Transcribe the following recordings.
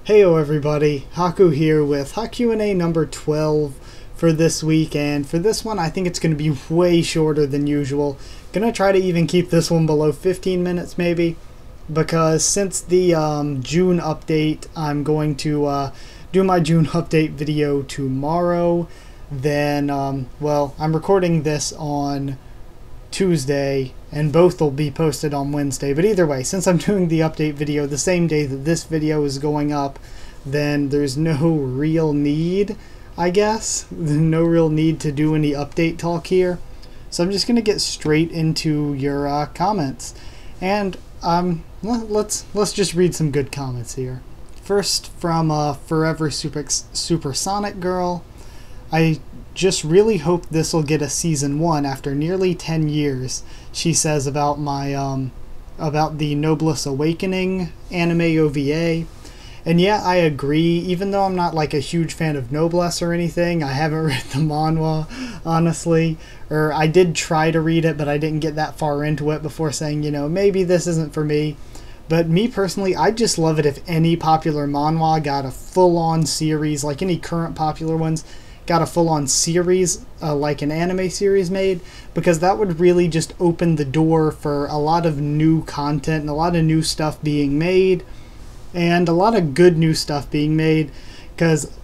Heyo everybody, Haku here with HaQ&A number 12 for this week, and for this one I think it's going to be way shorter than usual. Gonna try to even keep this one below 15 minutes maybe, because since the June update, I'm going to do my June update video tomorrow. Then, well, I'm recording this on Tuesday, and both will be posted on Wednesday. But either way, since I'm doing the update video the same day that this video is going up, then there's no real need, I guess. No real need to do any update talk here. So I'm just going to get straight into your comments. And let's just read some good comments here. First, from Forever Supersonic Girl. I just really hope this will get a season 1 after nearly 10 years, she says about my about the Noblesse Awakening anime OVA. And yeah, I agree, even though I'm not like a huge fan of Noblesse or anything. I haven't read the Manhwa, honestly, or I did try to read it, but I didn't get that far into it before saying, you know, maybe this isn't for me. But me personally, I'd just love it if any popular manhwa got a full-on series, like any current popular ones, got a full-on series, like an anime series made, because that would really just open the door for a lot of new content and a lot of new stuff being made, and a lot of good new stuff being made. Because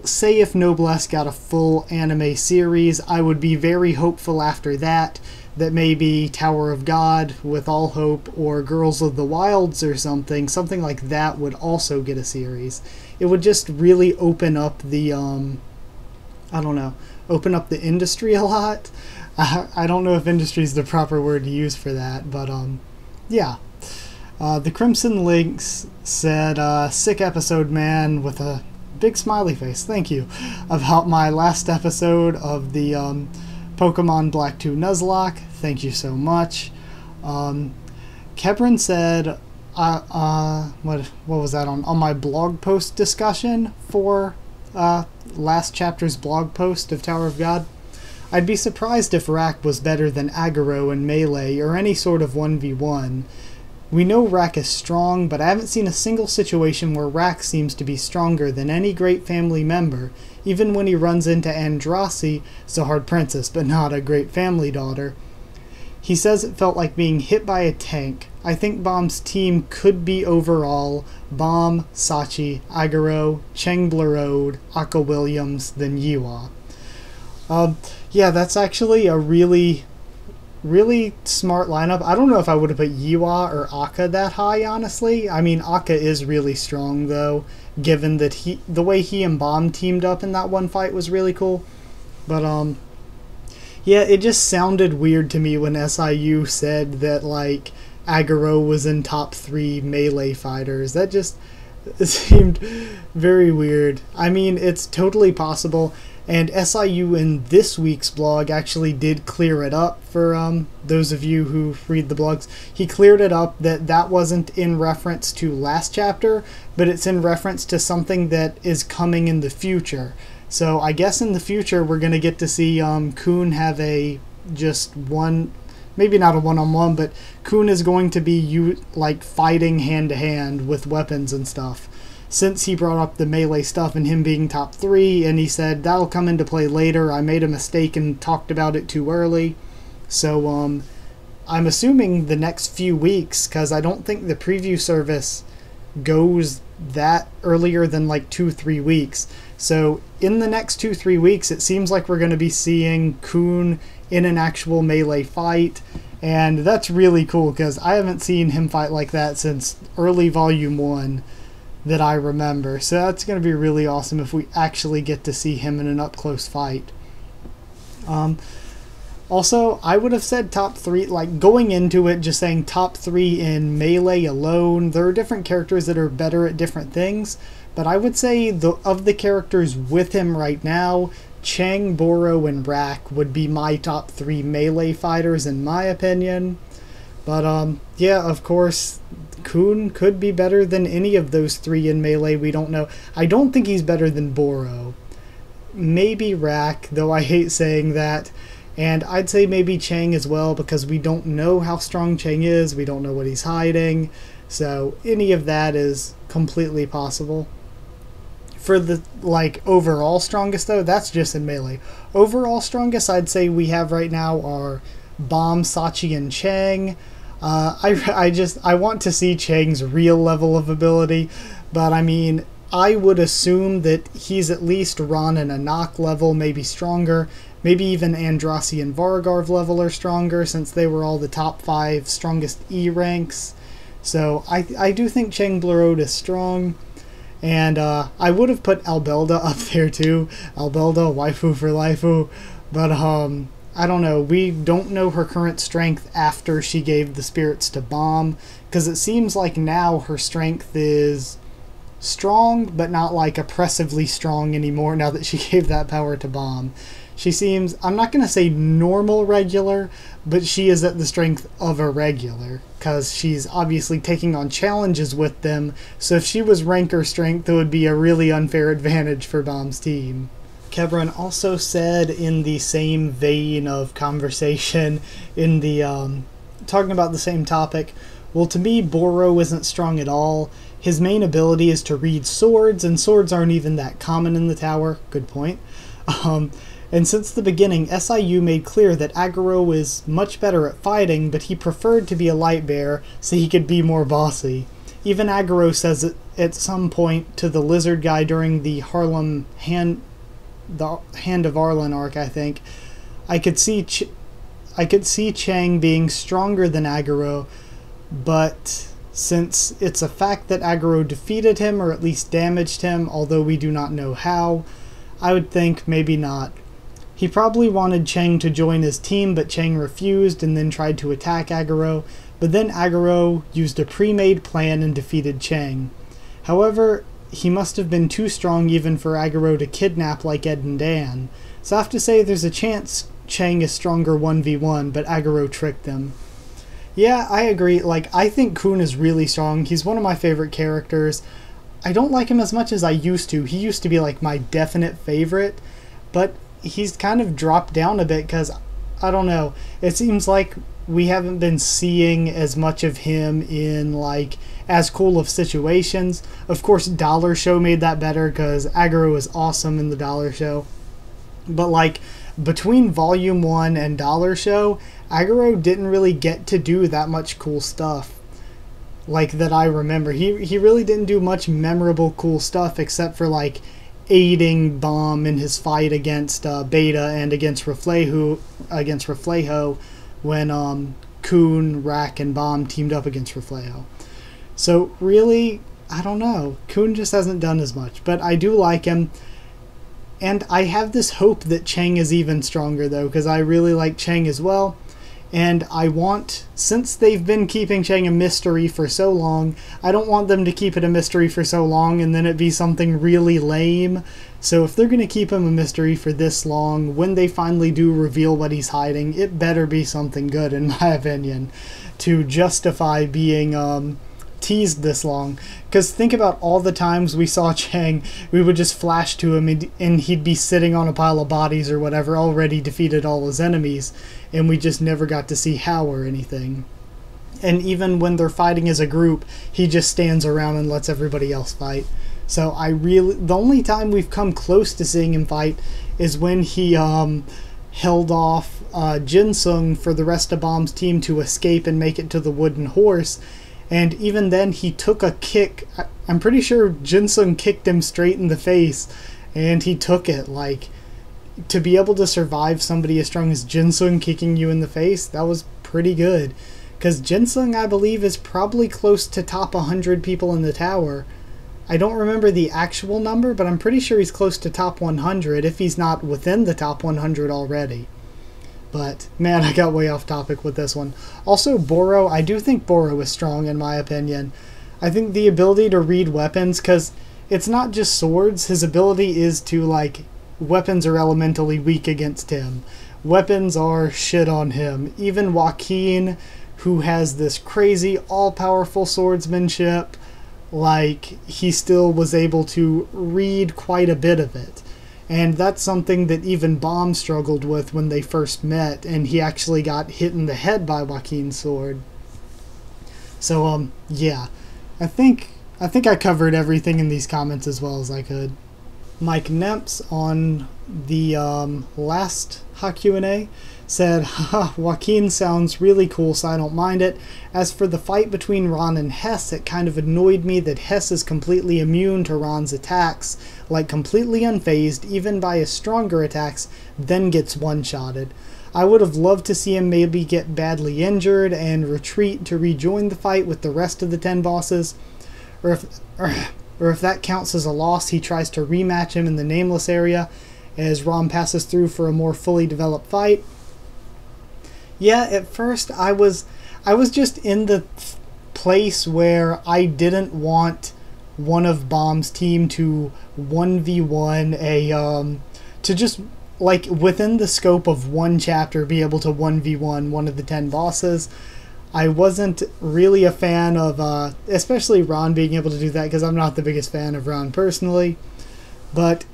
say if Noblesse got a full anime series, I would be very hopeful after that maybe Tower of God with All Hope or Girls of the Wilds or something like that would also get a series. It would just really open up the I don't know, open up the industry a lot. I don't know if industry is the proper word to use for that, but yeah. The Crimson Lynx said, sick episode, man, with a big smiley face, thank you, about my last episode of the Pokemon Black 2 Nuzlocke. Thank you so much. Kebron said, what was that on my blog post discussion for last chapter's blog post of Tower of God? I'd be surprised if Rak was better than Agaro in Melee or any sort of 1v1. We know Rak is strong, but I haven't seen a single situation where Rak seems to be stronger than any great family member, even when he runs into Andrasi, Zahard Princess, but not a great family daughter. He says it felt like being hit by a tank. I think Baam's team could be overall Baam, Sachi, Agaro, Cheng Blerode, Akka Williams, then Yiwa. Yeah, that's actually a really smart lineup. I don't know if I would have put Yiwa or Akka that high, honestly. I mean, Akka is really strong, though, given that the way he and Baam teamed up in that one fight was really cool. But, yeah, it just sounded weird to me when SIU said that, like, Agaro was in top 3 Melee fighters. That just seemed very weird. I mean, it's totally possible, and SIU in this week's blog actually did clear it up for those of you who read the blogs. He cleared it up that wasn't in reference to last chapter, but it's in reference to something that is coming in the future. So I guess in the future we're going to get to see Kun have just one, maybe not a one-on-one, but Kun is going to be like fighting hand-to-hand with weapons and stuff. Since he brought up the Melee stuff and him being top 3, and he said that'll come into play later, I made a mistake and talked about it too early. So I'm assuming the next few weeks, because I don't think the preview service goes that earlier than like 2-3 weeks. So in the next 2-3 weeks, it seems like we're going to be seeing Kun in an actual Melee fight, and that's really cool because I haven't seen him fight like that since early Volume 1 that I remember. So that's going to be really awesome if we actually get to see him in an up-close fight. Also, I would have said top 3, like going into it, just saying top 3 in Melee alone. There are different characters that are better at different things, but I would say of the characters with him right now, Cheng, Boro, and Rak would be my top 3 Melee fighters in my opinion. But yeah, of course, Kun could be better than any of those 3 in Melee. We don't know. I don't think he's better than Boro. Maybe Rak, though I hate saying that. And I'd say maybe Cheng as well, because we don't know how strong Cheng is. We don't know what he's hiding. So any of that is completely possible. For the, like, overall strongest, though, that's just in melee. Overall strongest, I'd say we have right now are Baam, Sachi, and Chang. I want to see Chang's real level of ability, but I mean, I would assume that he's at least Ron and Anak level, maybe stronger. Maybe even Andrasi and Vargarv level are stronger, since they were all the top 5 strongest E ranks. So I do think Chang Blurode is strong. And I would have put Albelda up there too. Albelda, waifu for laifu. But I don't know. We don't know her current strength after she gave the spirits to Baam, because it seems like now her strength is strong, but not like oppressively strong anymore now that she gave that power to Baam. She seems, I'm not going to say normal regular, but she is at the strength of a regular, because she's obviously taking on challenges with them, so if she was ranker strength, it would be a really unfair advantage for Baam's team. Kebron also said in the same vein of conversation, in the talking about the same topic, well, to me, Boro isn't strong at all. His main ability is to read swords, and swords aren't even that common in the tower. Good point. And since the beginning, SIU made clear that Aguro is much better at fighting, but he preferred to be a light bearer so he could be more bossy. Even Aguro says it at some point to the lizard guy during the Hand of Arlen arc, I think. I could see Chang being stronger than Aguro, but since it's a fact that Aguro defeated him, or at least damaged him, although we do not know how, I would think maybe not. He probably wanted Chang to join his team, but Chang refused and then tried to attack Aguro, but then Aguro used a pre-made plan and defeated Chang. However, he must have been too strong even for Aguro to kidnap like Ed and Dan, so I have to say there's a chance Chang is stronger 1v1, but Aguro tricked him. Yeah, I agree. Like, I think Kun is really strong. He's one of my favorite characters. I don't like him as much as I used to. He used to be like my definite favorite, but he's kind of dropped down a bit because, I don't know, it seems like we haven't been seeing as much of him in like as cool of situations. Of course, Dollar Show made that better because Aguro is awesome in the Dollar Show. But like between Volume 1 and Dollar Show, Aguro didn't really get to do that much cool stuff. Like that I remember. He really didn't do much memorable cool stuff except for like aiding Baam in his fight against Beta and against Reflejo when Kun, Rak, and Baam teamed up against Reflejo. So really, I don't know. Kun just hasn't done as much, but I do like him. And I have this hope that Chang is even stronger though, because I really like Chang as well. And I want, since they've been keeping Chang a mystery for so long, I don't want them to keep it a mystery for so long and then it be something really lame. So if they're going to keep him a mystery for this long, when they finally do reveal what he's hiding, it better be something good, in my opinion, to justify being teased this long. Because think about all the times we saw Chang, we would just flash to him and he'd be sitting on a pile of bodies or whatever, already defeated all his enemies, and we just never got to see how or anything. And even when they're fighting as a group, he just stands around and lets everybody else fight. So the only time we've come close to seeing him fight is when he held off Jinsung for the rest of Baam's team to escape and make it to the wooden horse. And even then, he took a kick. I'm pretty sure Jinsung kicked him straight in the face, and he took it. Like, to be able to survive somebody as strong as Jinsung kicking you in the face, that was pretty good. Because Jinsung, I believe, is probably close to top 100 people in the tower. I don't remember the actual number, but I'm pretty sure he's close to top 100, if he's not within the top 100 already. But, man, I got way off topic with this one. Also, Boro, I do think Boro is strong, in my opinion. I think the ability to read weapons, because it's not just swords, his ability is to, like, weapons are elementally weak against him. Weapons are shit on him. Even Joaquin, who has this crazy, all-powerful swordsmanship, like, he still was able to read quite a bit of it. And that's something that even Baam struggled with when they first met, and he actually got hit in the head by Joaquin's sword. So, yeah. I think I covered everything in these comments as well as I could. Mike Nemps on the last HaQ&A said, haha, Joaquin sounds really cool, so I don't mind it. As for the fight between Ron and Hess, it kind of annoyed me that Hess is completely immune to Ron's attacks, like completely unfazed, even by his stronger attacks, then gets one-shotted. I would have loved to see him maybe get badly injured and retreat to rejoin the fight with the rest of the 10 bosses, or if that counts as a loss, he tries to rematch him in the Nameless area as Ron passes through for a more fully developed fight. Yeah, at first I was just in the place where I didn't want one of Baam's team to 1v1 to just, like, within the scope of one chapter, be able to 1v1 one of the 10 bosses. I wasn't really a fan of, especially Ron being able to do that, because I'm not the biggest fan of Ron personally. But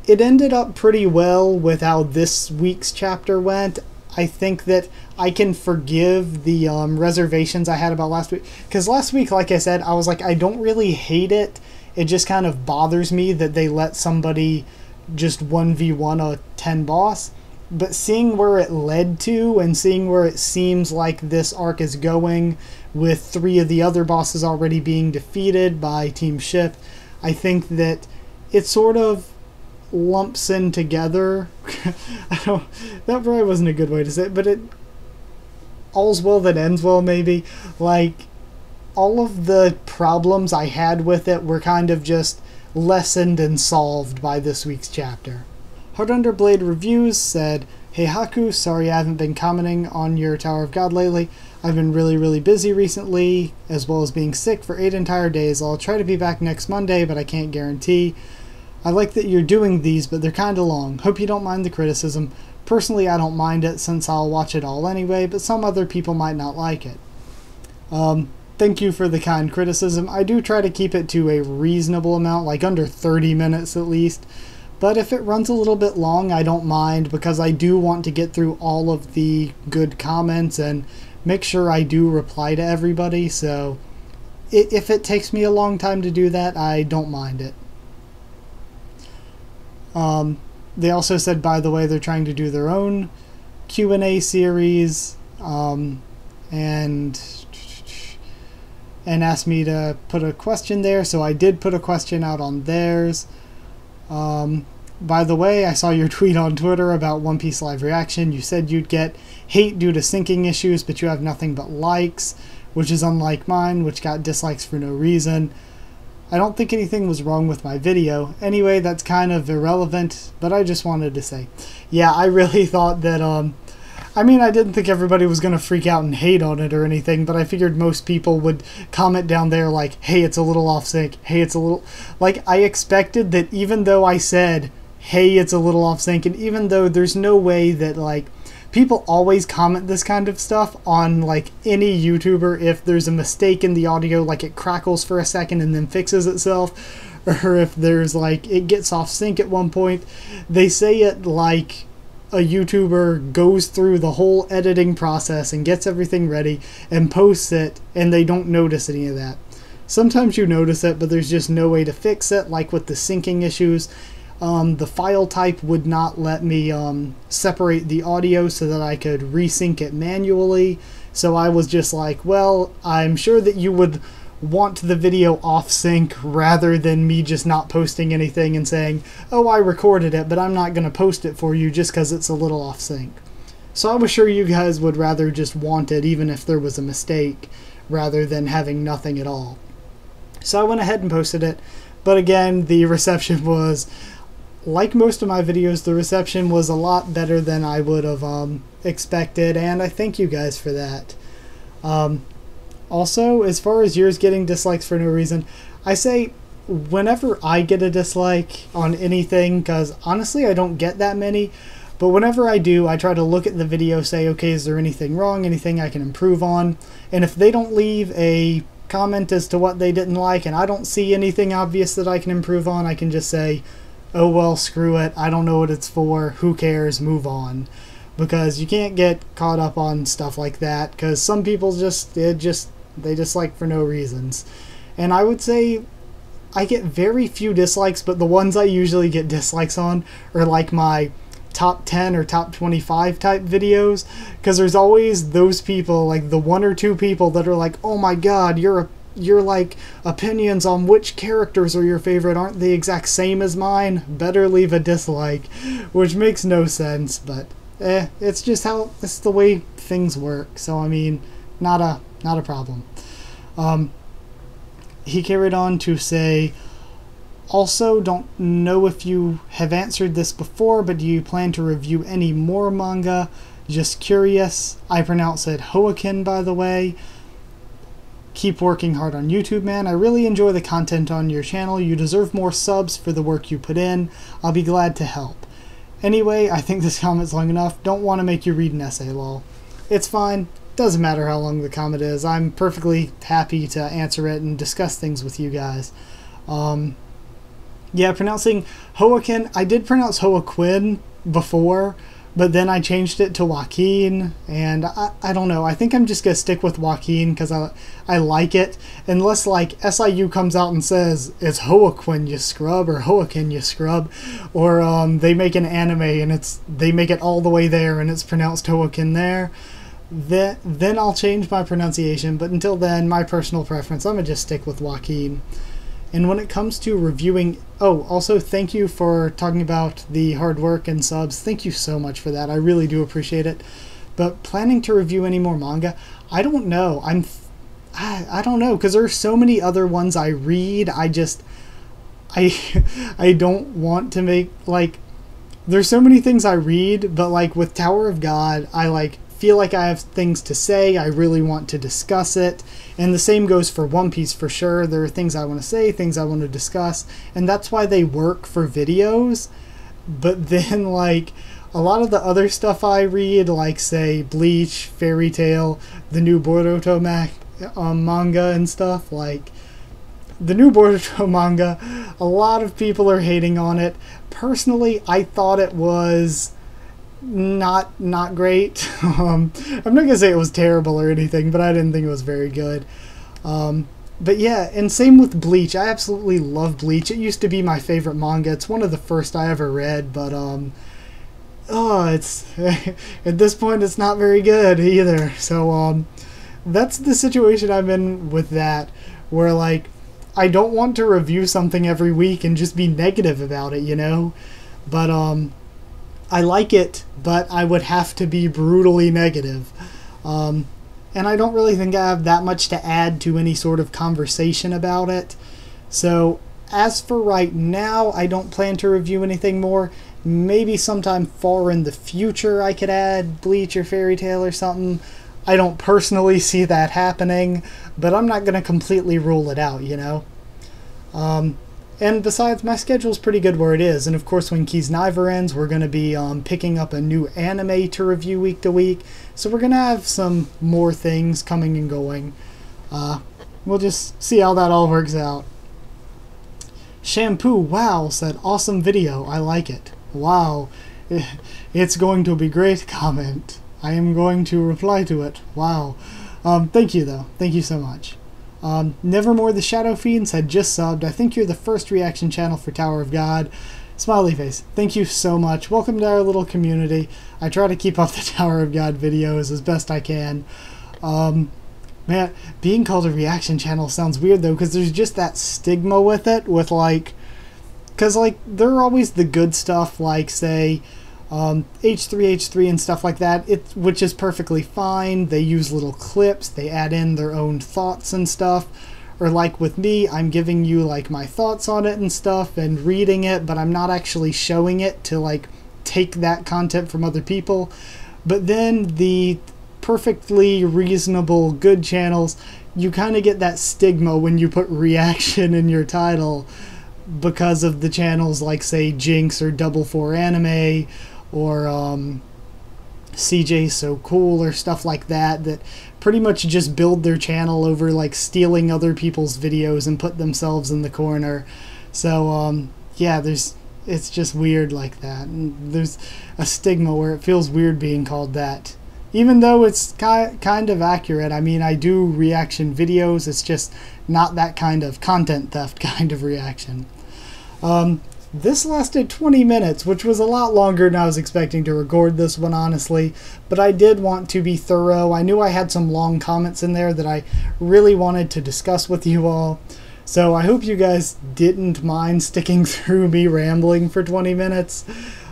it ended up pretty well with how this week's chapter went. I think that I can forgive the reservations I had about last week. Because last week, like I said, I was like, I don't really hate it. It just kind of bothers me that they let somebody just 1v1 a 10 boss. But seeing where it led to and seeing where it seems like this arc is going, with 3 of the other bosses already being defeated by Team Ship, I think that it sort of lumps in together. That probably wasn't a good way to say it, but it all's well that ends well, maybe. Like, all of the problems I had with it were kind of just lessened and solved by this week's chapter. Hard Underblade Reviews said, "Hey Haku, sorry I haven't been commenting on your Tower of God lately. I've been really busy recently, as well as being sick for 8 entire days. I'll try to be back next Monday, but I can't guarantee. I like that you're doing these, but they're kinda long. Hope you don't mind the criticism. Personally, I don't mind it since I'll watch it all anyway, but some other people might not like it." Thank you for the kind criticism. I do try to keep it to a reasonable amount, like under 30 minutes at least. But if it runs a little bit long, I don't mind, because I do want to get through all of the good comments and make sure I do reply to everybody. So if it takes me a long time to do that, I don't mind it. They also said, by the way, they're trying to do their own Q&A series, and asked me to put a question there, so I did put a question out on theirs. By the way, I saw your tweet on Twitter about One Piece live reaction. You said you'd get hate due to syncing issues, but you have nothing but likes, which is unlike mine, which got dislikes for no reason. I don't think anything was wrong with my video. Anyway, that's kind of irrelevant, but I just wanted to say, yeah, I really thought that, I mean, I didn't think everybody was going to freak out and hate on it or anything, but I figured most people would comment down there like, hey, it's a little off sync, hey, it's a little... Like, I expected that even though I said, hey, it's a little off sync, and even though there's no way that, like, people always comment this kind of stuff on, like, any YouTuber if there's a mistake in the audio, like it crackles for a second and then fixes itself, or if there's, like, it gets off sync at one point, they say it like a YouTuber goes through the whole editing process and gets everything ready and posts it, and they don't notice any of that. Sometimes you notice it, but there's just no way to fix it, like with the syncing issues. The file type would not let me separate the audio so that I could resync it manually, so I was just like, well, I'm sure that you would want the video off sync rather than me just not posting anything and saying, oh, I recorded it, but I'm not going to post it for you just because it's a little off sync. So I was sure you guys would rather just want it even if there was a mistake rather than having nothing at all. So I went ahead and posted it, but again, the reception was, like most of my videos, the reception was a lot better than I would have expected, and I thank you guys for that. Also, as far as yours getting dislikes for no reason, I say whenever I get a dislike on anything, because honestly I don't get that many, but whenever I do, I try to look at the video, say, okay, is there anything wrong, anything I can improve on? And if they don't leave a comment as to what they didn't like and I don't see anything obvious that I can improve on, I can just say, oh well, screw it, I don't know what it's for, who cares, move on. Because you can't get caught up on stuff like that, because some people they dislike for no reasons. And I would say I get very few dislikes, but the ones I usually get dislikes on are like my top 10 or top 25 type videos, because there's always those people, like the one or two people that are like, oh my god, your like opinions on which characters are your favorite aren't the exact same as mine, better leave a dislike, which makes no sense, but it's just how, it's the way things work. So I mean, not a problem. He carried on to say, also, don't know if you have answered this before, but do you plan to review any more manga? Just curious. I pronounce it HaQ&A, by the way. Keep working hard on YouTube, man. I really enjoy the content on your channel. You deserve more subs for the work you put in. I'll be glad to help. Anyway, I think this comment's long enough. Don't want to make you read an essay, lol. It's fine. Doesn't matter how long the comment is. I'm perfectly happy to answer it and discuss things with you guys. Yeah, pronouncing HaQ&A, I did pronounce HaQ&A before, but then I changed it to Joaquin, and I don't know. I think I'm just going to stick with Joaquin because I like it. Unless, like, SIU comes out and says, it's HaQ&A, you scrub, or HaQ&A, you scrub, or they make an anime and they make it all the way there and it's pronounced HaQ&A there, then I'll change my pronunciation. But until then, my personal preference, I'm going to just stick with Joaquin. And when it comes to reviewing, oh, also thank you for talking about the hard work and subs. Thank you so much for that. I really do appreciate it. But planning to review any more manga, I don't know. I don't know, because there are so many other ones I read. I don't want to make, like, there's so many things I read, but like with Tower of God, I feel like I have things to say. I really want to discuss it. And the same goes for One Piece for sure. There are things I want to say, things I want to discuss, and that's why they work for videos. But then, like, a lot of the other stuff I read, like, say, Bleach, Fairy Tail, the new Boruto manga and stuff, like, the new Boruto manga, a lot of people are hating on it. Personally, I thought it was not great. I'm not gonna say it was terrible or anything, but I didn't think it was very good. But yeah, and same with Bleach. I absolutely love Bleach. It used to be my favorite manga. It's one of the first I ever read, but it's at this point it's not very good either. So that's the situation I'm in with that, where like I don't want to review something every week and just be negative about it, you know? But I like it, but I would have to be brutally negative. And I don't really think I have that much to add to any sort of conversation about it. So, as for right now, I don't plan to review anything more. Maybe sometime far in the future I could add Bleach or Fairy Tail or something. I don't personally see that happening, but I'm not going to completely rule it out, you know? And besides, my schedule's pretty good where it is. And of course, when Kiznaiver ends, we're going to be picking up a new anime to review week to week. So we're going to have some more things coming and going. We'll just see how that all works out. Shampoo, wow, said, awesome video. I like it. Wow. It's going to be great comment. I am going to reply to it. Wow. Thank you, though. Thank you so much. Nevermore the Shadow Fiends had just subbed. I think you're the first reaction channel for Tower of God. Smiley face. Thank you so much. Welcome to our little community. I try to keep up the Tower of God videos as best I can. Man, being called a reaction channel sounds weird though, because there's just that stigma with it, with like, because like there are always the good stuff, like say H3H3 and stuff like that, which is perfectly fine. They use little clips, they add in their own thoughts and stuff. Or like with me, I'm giving you like my thoughts on it and stuff and reading it, but I'm not actually showing it to like take that content from other people. But then the perfectly reasonable good channels, you kind of get that stigma when you put reaction in your title because of the channels like say Jinx or Double 4 Anime or CJ So Cool or stuff like that, that pretty much just build their channel over like stealing other people's videos and put themselves in the corner. So yeah, it's just weird like that, and there's a stigma where it feels weird being called that, even though it's kind of accurate. I mean, I do reaction videos, it's just not that kind of content theft kind of reaction. This lasted 20 minutes, which was a lot longer than I was expecting to record this one, honestly. But I did want to be thorough. I knew I had some long comments in there that I really wanted to discuss with you all. So I hope you guys didn't mind sticking through me rambling for 20 minutes.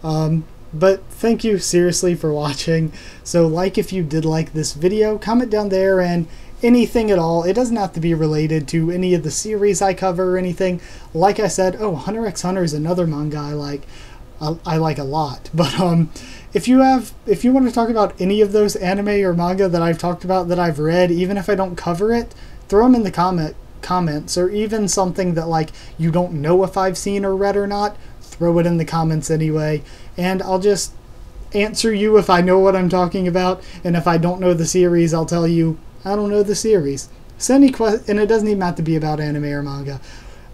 But thank you seriously for watching. So like if you did like this video, comment down there, and anything at all. It doesn't have to be related to any of the series I cover or anything. Like I said, Hunter x Hunter is another manga I like a lot. But if you want to talk about any of those anime or manga that I've talked about that I've read, even if I don't cover it, throw them in the comments, or even something that like you don't know if I've seen or read or not, throw it in the comments anyway, and I'll just answer you if I know what I'm talking about, and if I don't know the series, I'll tell you I don't know the series. Send any and it doesn't even have to be about anime or manga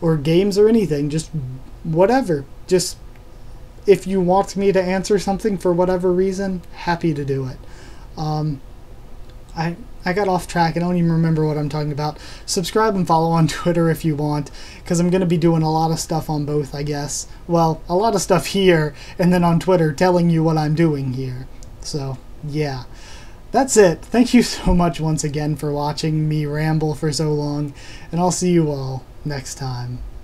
or games or anything, just whatever. Just if you want me to answer something for whatever reason, happy to do it. I got off track. I don't even remember what I'm talking about. Subscribe and follow on Twitter if you want, because I'm going to be doing a lot of stuff on both, I guess. Well, a lot of stuff here, and then on Twitter telling you what I'm doing here. So, yeah. That's it. Thank you so much once again for watching me ramble for so long, and I'll see you all next time.